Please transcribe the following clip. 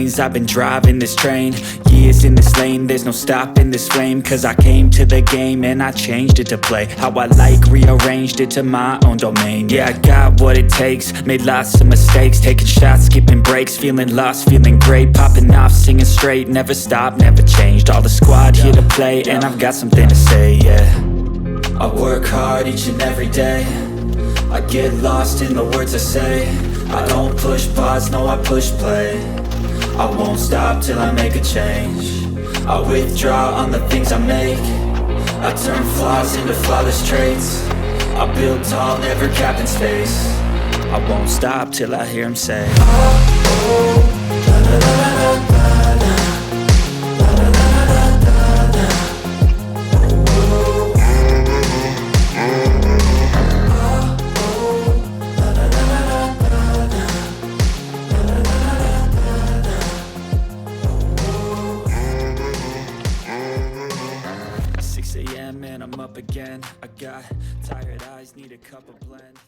lanes, I've been driving this train. Years in this lane, there's no stopping this flame. Cause I came to the game and I changed it to play how I like, rearranged it to my own domain. Yeah, I got what it takes, made lots of mistakes, taking shots, skipping breaks, feeling lost, feeling great, popping off, singing straight, never stopped, never changed. All the squad here to play, and I've got something to say, yeah. I work hard each and every day, I get lost in the words I say. I don't push pause, no I push play. I won't stop till I make a change. I withdraw on the things I make. I turn flaws into flawless traits. I build tall, never capped in space. I won't stop till I hear him say, oh, oh, la la la la la la. And I'm up again. I got tired eyes, need a cup of blend.